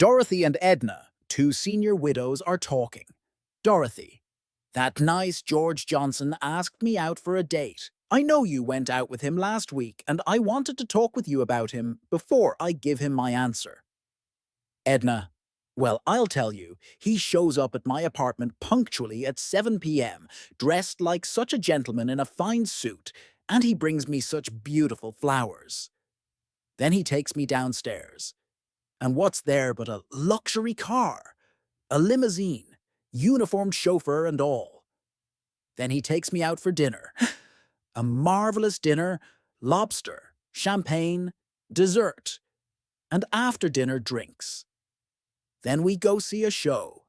Dorothy and Edna, two senior widows, are talking. Dorothy: that nice George Johnson asked me out for a date. I know you went out with him last week, and I wanted to talk with you about him before I give him my answer. Edna: well, I'll tell you, he shows up at my apartment punctually at 7 p.m., dressed like such a gentleman in a fine suit, and he brings me such beautiful flowers. Then he takes me downstairs. And what's there but a luxury car, a limousine, uniformed chauffeur and all. Then he takes me out for dinner. A marvelous dinner, lobster, champagne, dessert, and after dinner drinks. Then we go see a show.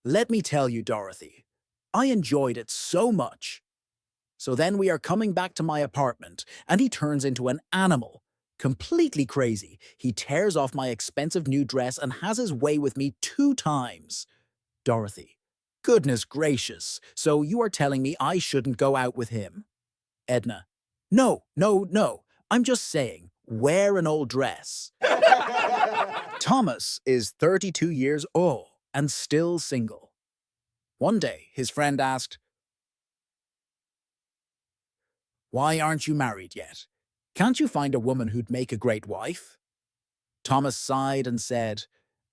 Let me tell you, Dorothy, I enjoyed it so much. So then we are coming back to my apartment, and he turns into an animal. Completely crazy. He tears off my expensive new dress and has his way with me 2 times. Dorothy: goodness gracious, so you are telling me I shouldn't go out with him? Edna: no, no, no. I'm just saying, wear an old dress. Thomas is 32 years old and still single. One day, his friend asked, "Why aren't you married yet? Can't you find a woman who'd make a great wife?" Thomas sighed and said,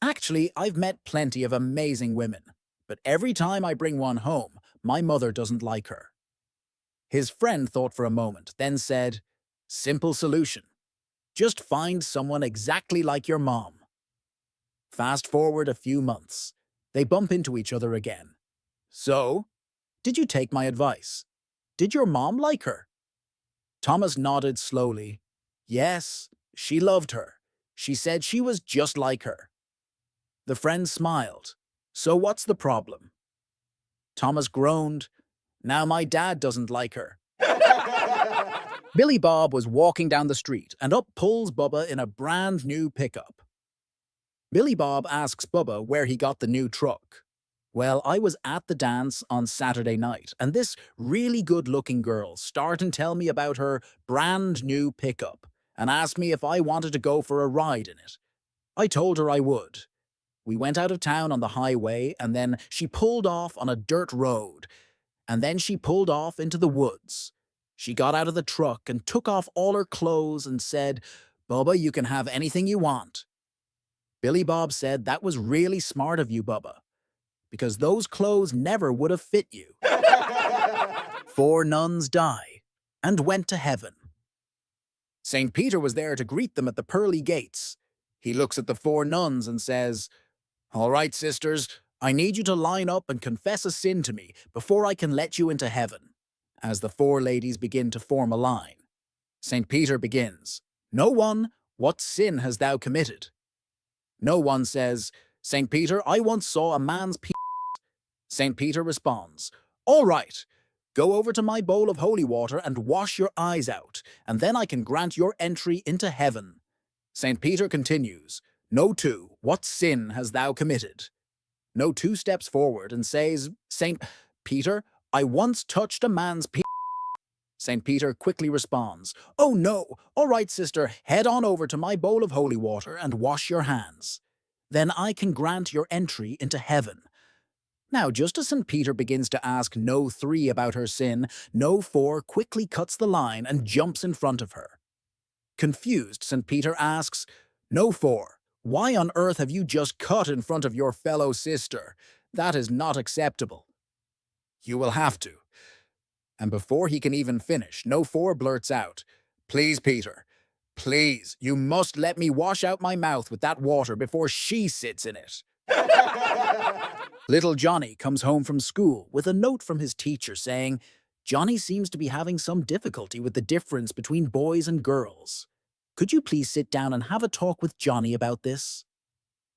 "Actually, I've met plenty of amazing women, but every time I bring one home, my mother doesn't like her." His friend thought for a moment, then said, "Simple solution. Just find someone exactly like your mom." Fast forward a few months. They bump into each other again. "So, did you take my advice? Did your mom like her?" Thomas nodded slowly. "Yes, she loved her. She said she was just like her." The friend smiled. "So what's the problem?" Thomas groaned. "Now my dad doesn't like her." Billy Bob was walking down the street, and up pulls Bubba in a brand new pickup. Billy Bob asks Bubba where he got the new truck. "Well, I was at the dance on Saturday night, and this really good-looking girl started and tell me about her brand new pickup and asked me if I wanted to go for a ride in it. I told her I would. We went out of town on the highway, and then she pulled off on a dirt road, and then she pulled off into the woods. She got out of the truck and took off all her clothes and said, 'Bubba, you can have anything you want.' Billy Bob said, 'That was really smart of you, Bubba, because those clothes never would have fit you.' 4 nuns died and went to heaven. St. Peter was there to greet them at the pearly gates. He looks at the 4 nuns and says, 'All right, sisters, I need you to line up and confess a sin to me before I can let you into heaven.' As the 4 ladies begin to form a line, St. Peter begins, 'No one, what sin has thou committed?' No one says, 'St. Peter, I once saw a man's penis.' St. Peter responds, 'All right, go over to my bowl of holy water and wash your eyes out, and then I can grant your entry into heaven.' St. Peter continues, 'No 2, what sin has thou committed?' No 2 steps forward and says, 'St. Peter, I once touched a man's penis.' St. Peter quickly responds, 'Oh no, all right, sister, head on over to my bowl of holy water and wash your hands. Then I can grant your entry into heaven.' Now, just as St. Peter begins to ask No 3 about her sin, No 4 quickly cuts the line and jumps in front of her. Confused, St. Peter asks, 'No 4, why on earth have you just cut in front of your fellow sister? That is not acceptable.' 'You will have to.' And before he can even finish, No 4 blurts out, 'Please, Peter, please, you must let me wash out my mouth with that water before she sits in it.' Little Johnny comes home from school with a note from his teacher saying, 'Johnny seems to be having some difficulty with the difference between boys and girls. Could you please sit down and have a talk with Johnny about this?'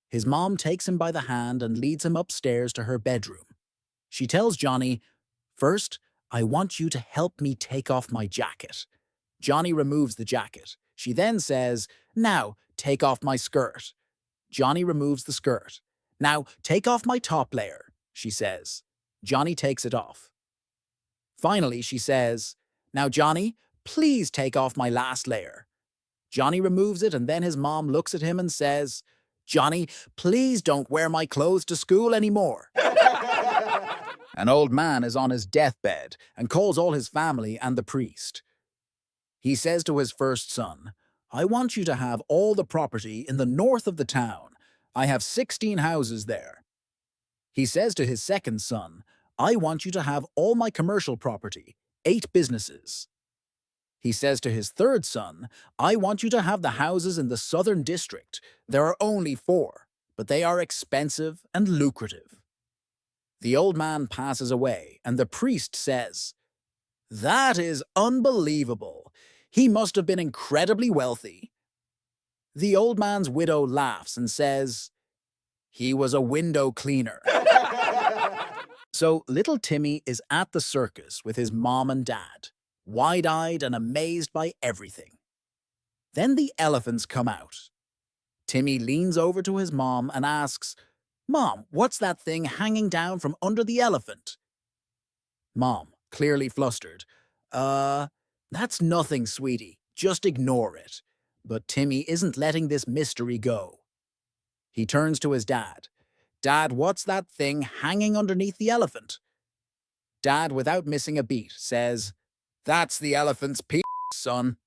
His mom takes him by the hand and leads him upstairs to her bedroom. She tells Johnny, 'First, I want you to help me take off my jacket.' Johnny removes the jacket. She then says, 'Now, take off my skirt.' Johnny removes the skirt. 'Now, take off my top layer,' she says. Johnny takes it off. Finally, she says, 'Now, Johnny, please take off my last layer.' Johnny removes it, and then his mom looks at him and says, Johnny, please don't wear my clothes to school anymore. An old man is on his deathbed and calls all his family and the priest. He says to his first son, I want you to have all the property in the north of the town. I have 16 houses there. He says to his second son, I want you to have all my commercial property, 8 businesses. He says to his third son, I want you to have the houses in the southern district. There are only 4, but they are expensive and lucrative. The old man passes away, and the priest says, That is unbelievable. He must have been incredibly wealthy. The old man's widow laughs and says, He was a window cleaner. So little Timmy is at the circus with his mom and dad, wide-eyed and amazed by everything. Then the elephants come out. Timmy leans over to his mom and asks, Mom, what's that thing hanging down from under the elephant? Mom, clearly flustered, that's nothing, sweetie. Just ignore it. But Timmy isn't letting this mystery go. He turns to his dad. Dad, what's that thing hanging underneath the elephant? Dad, without missing a beat, says, That's the elephant's penis, son.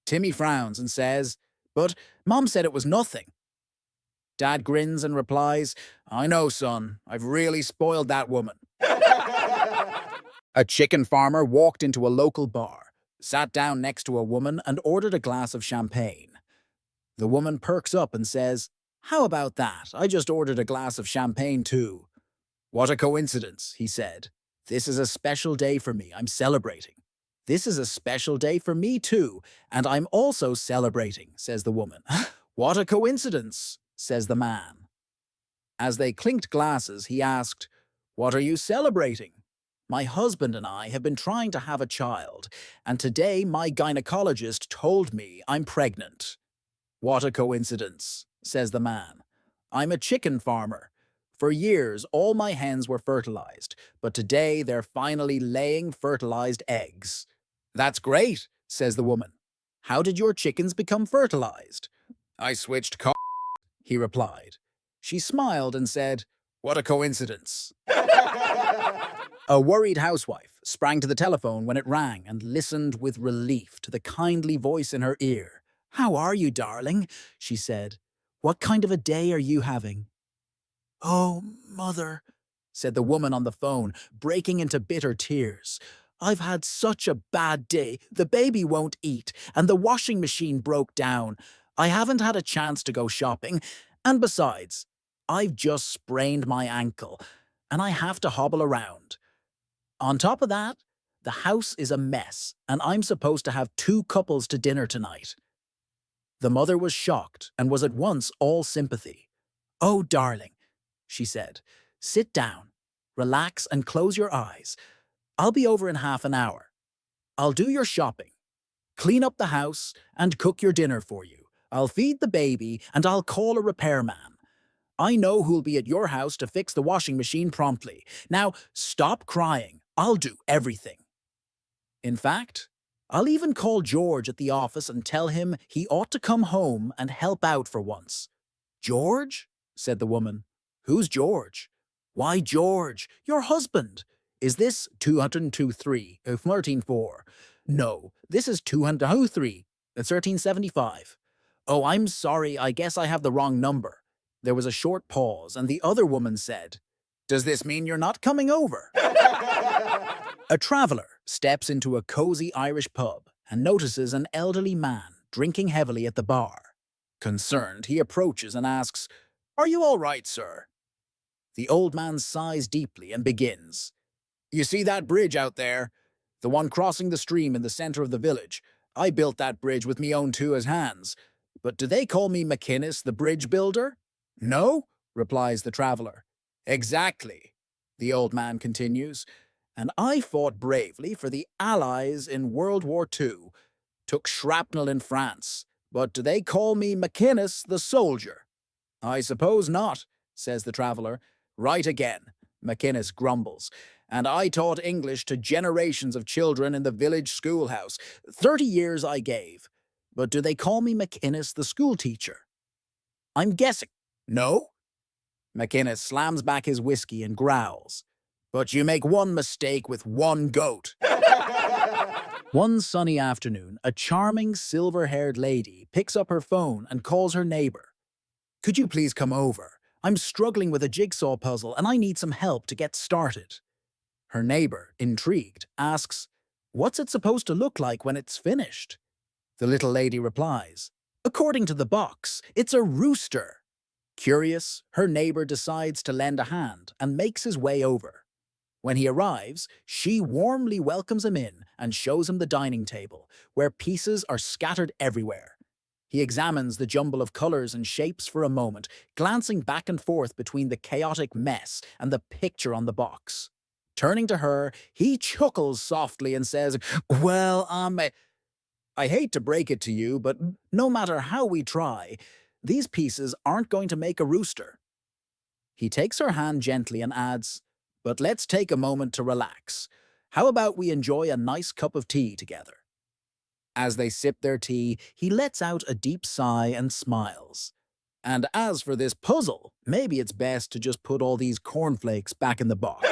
Timmy frowns and says, But Mom said it was nothing. Dad grins and replies, I know, son. I've really spoiled that woman. A chicken farmer walked into a local bar, sat down next to a woman and ordered a glass of champagne. The woman perks up and says, How about that? I just ordered a glass of champagne too. What a coincidence, he said. This is a special day for me. I'm celebrating. This is a special day for me too, and I'm also celebrating, says the woman. What a coincidence, says the man. As they clinked glasses, he asked, What are you celebrating? My husband and I have been trying to have a child, and today my gynecologist told me I'm pregnant. What a coincidence, says the man. I'm a chicken farmer. For years, all my hens were fertilized, but today they're finally laying fertilized eggs. That's great, says the woman. How did your chickens become fertilized? I switched he replied. She smiled and said, What a coincidence. A worried housewife sprang to the telephone when it rang and listened with relief to the kindly voice in her ear. How are you, darling? She said. What kind of a day are you having? Oh, mother, said the woman on the phone, breaking into bitter tears. I've had such a bad day. The baby won't eat, and the washing machine broke down. I haven't had a chance to go shopping, and besides, I've just sprained my ankle, and I have to hobble around. On top of that, the house is a mess, and I'm supposed to have 2 couples to dinner tonight. The mother was shocked and was at once all sympathy. Oh, darling, she said, sit down, relax and close your eyes. I'll be over in half an hour. I'll do your shopping, clean up the house, and cook your dinner for you. I'll feed the baby, and I'll call a repairman. I know who'll be at your house to fix the washing machine promptly. Now, stop crying. I'll do everything. In fact, I'll even call George at the office and tell him he ought to come home and help out for once. George? Said the woman. Who's George? Why, George, your husband. Is this 202.3, 13.4? No, this is 203, 13.75. Oh, I'm sorry, I guess I have the wrong number. There was a short pause, and the other woman said, Does this mean you're not coming over? A traveler steps into a cozy Irish pub and notices an elderly man drinking heavily at the bar. Concerned, he approaches and asks, Are you all right, sir? The old man sighs deeply and begins, You see that bridge out there? The one crossing the stream in the center of the village. I built that bridge with me own 2 hands. But do they call me McInnes, the bridge builder? No, replies the traveler. Exactly, the old man continues. And I fought bravely for the Allies in World War II. Took shrapnel in France. But do they call me McInnes, the soldier? I suppose not, says the traveler. Right again, McInnes grumbles. And I taught English to generations of children in the village schoolhouse. 30 years I gave. But do they call me McInnes, the schoolteacher? I'm guessing. No? McInnes slams back his whiskey and growls. But you make one mistake with one goat. One sunny afternoon, a charming silver-haired lady picks up her phone and calls her neighbor. Could you please come over? I'm struggling with a jigsaw puzzle and I need some help to get started. Her neighbor, intrigued, asks, What's it supposed to look like when it's finished? The little lady replies, According to the box, it's a rooster. Curious, her neighbor decides to lend a hand and makes his way over. When he arrives, she warmly welcomes him in and shows him the dining table, where pieces are scattered everywhere. He examines the jumble of colors and shapes for a moment, glancing back and forth between the chaotic mess and the picture on the box. Turning to her, he chuckles softly and says, Well, I hate to break it to you, but no matter how we try, these pieces aren't going to make a rooster. He takes her hand gently and adds, But let's take a moment to relax. How about we enjoy a nice cup of tea together? As they sip their tea, he lets out a deep sigh and smiles. And as for this puzzle, maybe it's best to just put all these cornflakes back in the box.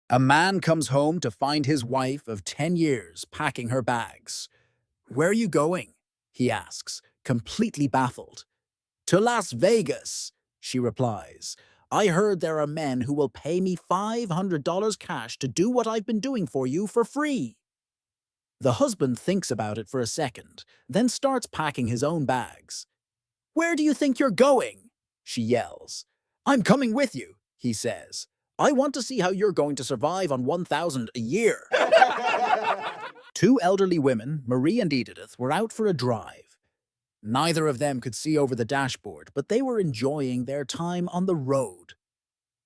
A man comes home to find his wife of 10 years packing her bags. Where are you going? He asks, completely baffled. To Las Vegas, she replies. I heard there are men who will pay me $500 cash to do what I've been doing for you for free. The husband thinks about it for a second, then starts packing his own bags. Where do you think you're going? She yells. I'm coming with you, he says. I want to see how you're going to survive on $1,000 a year. Two elderly women, Marie and Edith, were out for a drive. Neither of them could see over the dashboard, but they were enjoying their time on the road.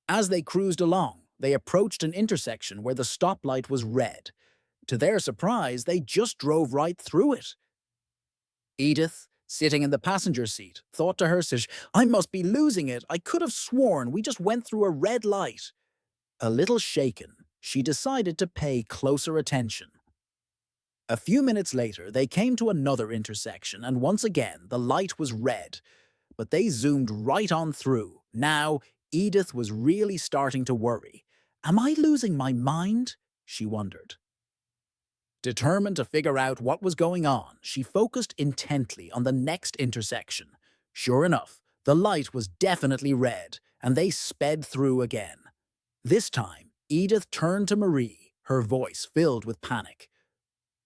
As they cruised along, they approached an intersection where the stoplight was red. To their surprise, they just drove right through it. Edith, sitting in the passenger seat, thought to herself, I must be losing it. I could have sworn we just went through a red light. A little shaken, she decided to pay closer attention. A few minutes later, they came to another intersection, and once again, the light was red. But they zoomed right on through. Now, Edith was really starting to worry. Am I losing my mind? She wondered. Determined to figure out what was going on, she focused intently on the next intersection. Sure enough, the light was definitely red, and they sped through again. This time, Edith turned to Marie, her voice filled with panic.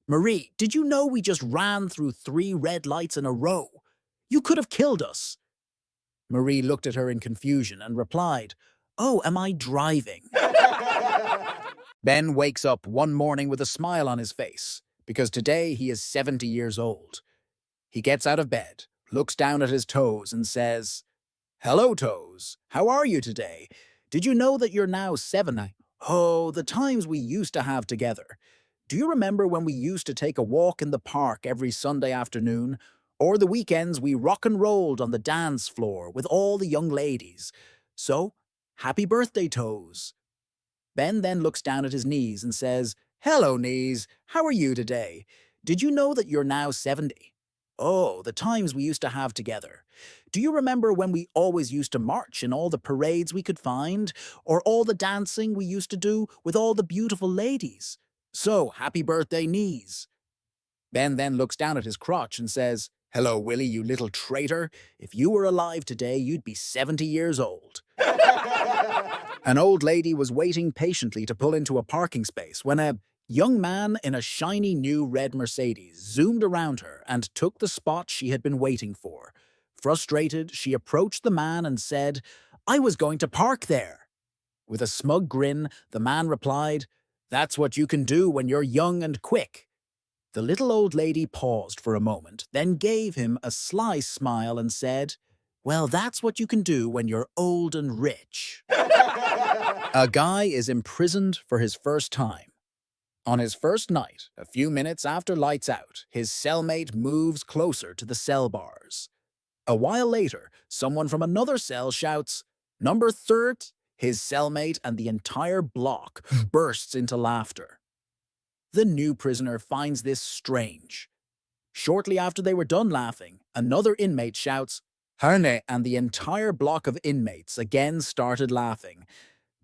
Marie, did you know we just ran through 3 red lights in a row? You could have killed us. Marie looked at her in confusion and replied, Oh, am I driving? Ben wakes up one morning with a smile on his face, because today he is 70 years old. He gets out of bed, looks down at his toes and says, Hello, toes. How are you today? Did you know that you're now 7? Oh, the times we used to have together. Do you remember when we used to take a walk in the park every Sunday afternoon? Or the weekends we rock and rolled on the dance floor with all the young ladies? So, happy birthday, toes. Ben then looks down at his knees and says, Hello, knees. How are you today? Did you know that you're now 70? Oh, the times we used to have together. Do you remember when we always used to march in all the parades we could find? Or all the dancing we used to do with all the beautiful ladies? So, happy birthday, knees. Ben then looks down at his crotch and says, Hello, Willie, you little traitor. If you were alive today, you'd be 70 years old. An old lady was waiting patiently to pull into a parking space when a young man in a shiny new red Mercedes zoomed around her and took the spot she had been waiting for. Frustrated, she approached the man and said, I was going to park there. With a smug grin, the man replied, That's what you can do when you're young and quick. The little old lady paused for a moment, then gave him a sly smile and said, Well, that's what you can do when you're old and rich. A guy is imprisoned for his first time. On his first night, a few minutes after lights out, his cellmate moves closer to the cell bars. A while later, someone from another cell shouts, Number 30, his cellmate and the entire block bursts into laughter. The new prisoner finds this strange. Shortly after they were done laughing, another inmate shouts, Herne and the entire block of inmates again started laughing.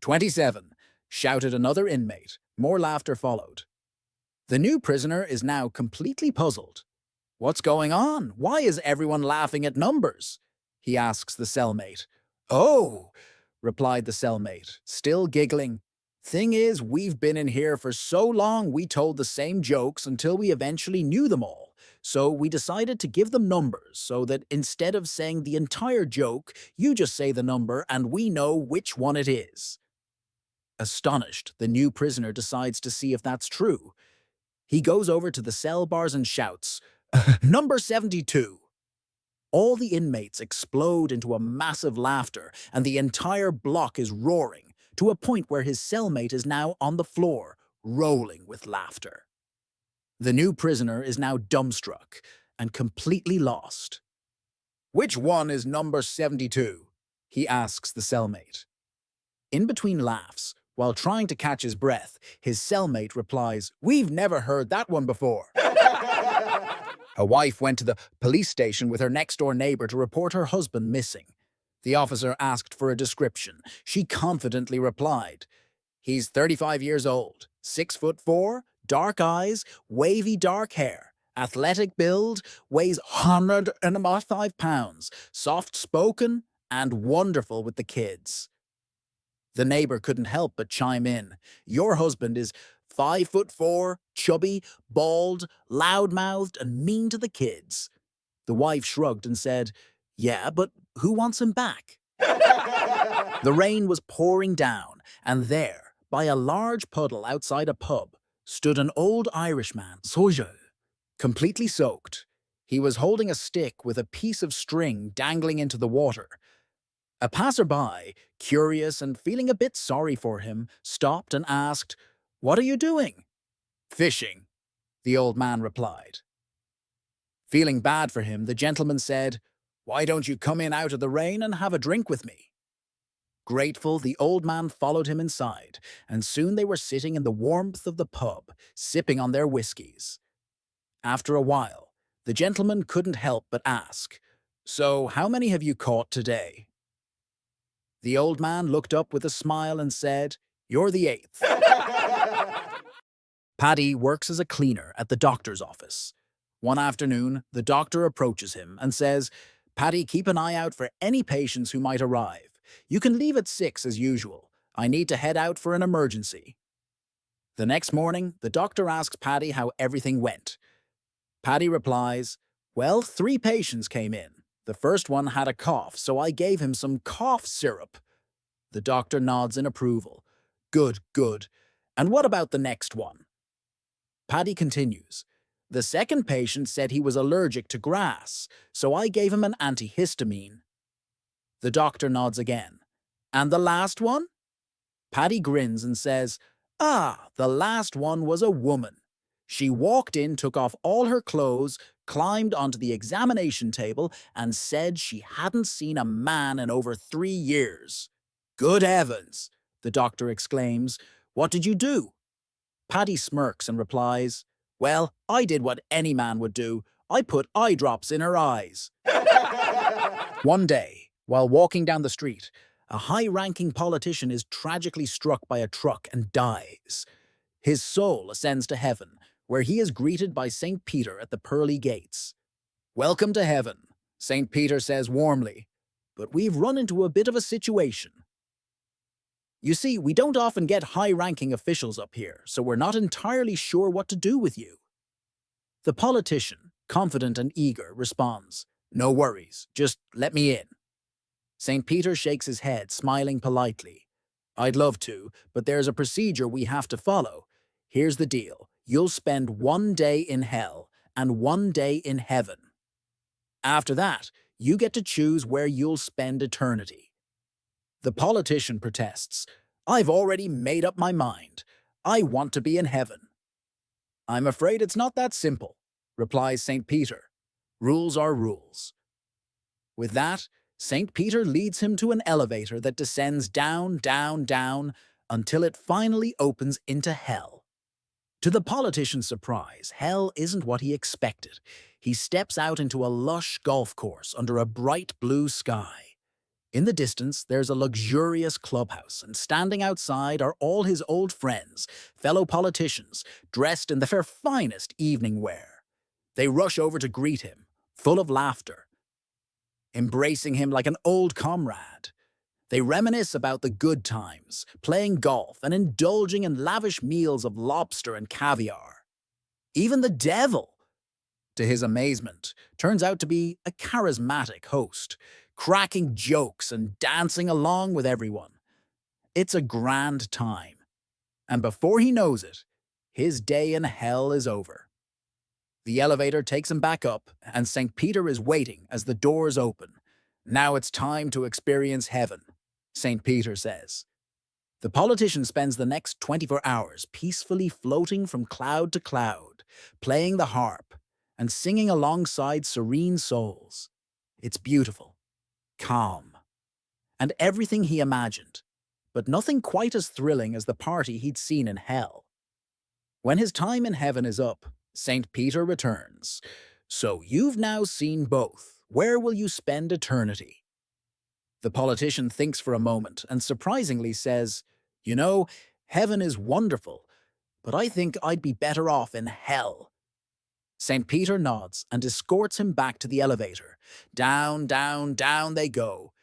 27, shouted another inmate. More laughter followed. The new prisoner is now completely puzzled. What's going on? Why is everyone laughing at numbers? He asks the cellmate. Oh, replied the cellmate, still giggling. Thing is, we've been in here for so long we told the same jokes until we eventually knew them all. So we decided to give them numbers so that instead of saying the entire joke, you just say the number and we know which one it is. Astonished, the new prisoner decides to see if that's true. He goes over to the cell bars and shouts, Number 72! All the inmates explode into a massive laughter, and the entire block is roaring, to a point where his cellmate is now on the floor, rolling with laughter. The new prisoner is now dumbstruck and completely lost. Which one is number 72? He asks the cellmate. In between laughs, while trying to catch his breath, his cellmate replies, We've never heard that one before. A wife went to the police station with her next-door neighbor to report her husband missing. The officer asked for a description. She confidently replied, He's 35 years old, 6'4", dark eyes, wavy dark hair, athletic build, weighs 105 pounds, soft-spoken, and wonderful with the kids. The neighbor couldn't help but chime in. Your husband is 5'4", chubby, bald, loud-mouthed, and mean to the kids. The wife shrugged and said, Yeah, but who wants him back? The rain was pouring down, and there, by a large puddle outside a pub, stood an old Irishman, completely soaked. He was holding a stick with a piece of string dangling into the water. A passerby, curious and feeling a bit sorry for him, stopped and asked, What are you doing? Fishing, the old man replied. Feeling bad for him, the gentleman said, Why don't you come in out of the rain and have a drink with me? Grateful, the old man followed him inside, and soon they were sitting in the warmth of the pub, sipping on their whiskies. After a while, the gentleman couldn't help but ask, So how many have you caught today? The old man looked up with a smile and said, You're the 8th. Paddy works as a cleaner at the doctor's office. One afternoon, the doctor approaches him and says, Paddy, keep an eye out for any patients who might arrive. You can leave at 6 as usual. I need to head out for an emergency. The next morning, the doctor asks Paddy how everything went. Paddy replies, Well, 3 patients came in. The first one had a cough, so I gave him some cough syrup. The doctor nods in approval. Good, good. And what about the next one? Paddy continues. The second patient said he was allergic to grass, so I gave him an antihistamine. The doctor nods again. And the last one? Paddy grins and says, The last one was a woman. She walked in, took off all her clothes, climbed onto the examination table, and said she hadn't seen a man in over 3 years. Good heavens, the doctor exclaims. What did you do? Paddy smirks and replies, Well, I did what any man would do. I put eye drops in her eyes. One day, while walking down the street, a high-ranking politician is tragically struck by a truck and dies. His soul ascends to heaven, where he is greeted by St. Peter at the pearly gates. Welcome to heaven, St. Peter says warmly, but we've run into a bit of a situation. You see, we don't often get high-ranking officials up here, so we're not entirely sure what to do with you. The politician, confident and eager, responds, No worries, just let me in. St. Peter shakes his head, smiling politely. I'd love to, but there's a procedure we have to follow. Here's the deal. You'll spend 1 day in hell and 1 day in heaven. After that, you get to choose where you'll spend eternity. The politician protests, I've already made up my mind. I want to be in heaven. I'm afraid it's not that simple, replies St. Peter. Rules are rules. With that, St. Peter leads him to an elevator that descends down, down, down, until it finally opens into hell. To the politician's surprise, hell isn't what he expected. He steps out into a lush golf course under a bright blue sky. In the distance, there's a luxurious clubhouse, and standing outside are all his old friends, fellow politicians, dressed in their finest evening wear. They rush over to greet him, full of laughter, embracing him like an old comrade. They reminisce about the good times, playing golf and indulging in lavish meals of lobster and caviar. Even the devil, to his amazement, turns out to be a charismatic host, cracking jokes and dancing along with everyone. It's a grand time, and before he knows it, his day in hell is over. The elevator takes him back up, and St. Peter is waiting as the doors open. Now it's time to experience heaven, St. Peter says. The politician spends the next 24 hours peacefully floating from cloud to cloud, playing the harp, and singing alongside serene souls. It's beautiful, calm, and everything he imagined, but nothing quite as thrilling as the party he'd seen in hell. When his time in heaven is up, St. Peter returns. So you've now seen both. Where will you spend eternity? The politician thinks for a moment and surprisingly says, "You know, heaven is wonderful, but I think I'd be better off in hell." St. Peter nods and escorts him back to the elevator. Down, down, down they go.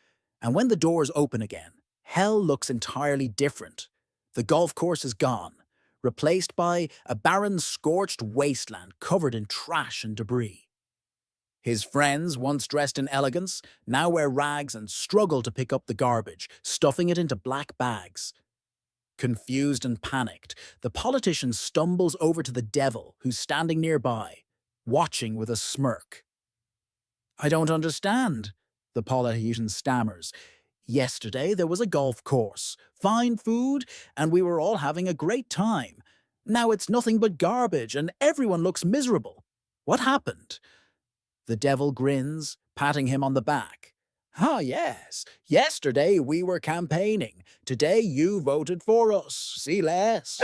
And when the doors open again, hell looks entirely different. The golf course is gone, replaced by a barren, scorched wasteland covered in trash and debris. His friends, once dressed in elegance, now wear rags and struggle to pick up the garbage, stuffing it into black bags. Confused and panicked, the politician stumbles over to the devil, who's standing nearby, watching with a smirk. "I don't understand," the politician stammers. "Yesterday there was a golf course, fine food, and we were all having a great time. Now it's nothing but garbage and everyone looks miserable. What happened?" The devil grins, patting him on the back. "Ah, yes. Yesterday we were campaigning. Today you voted for us. See less."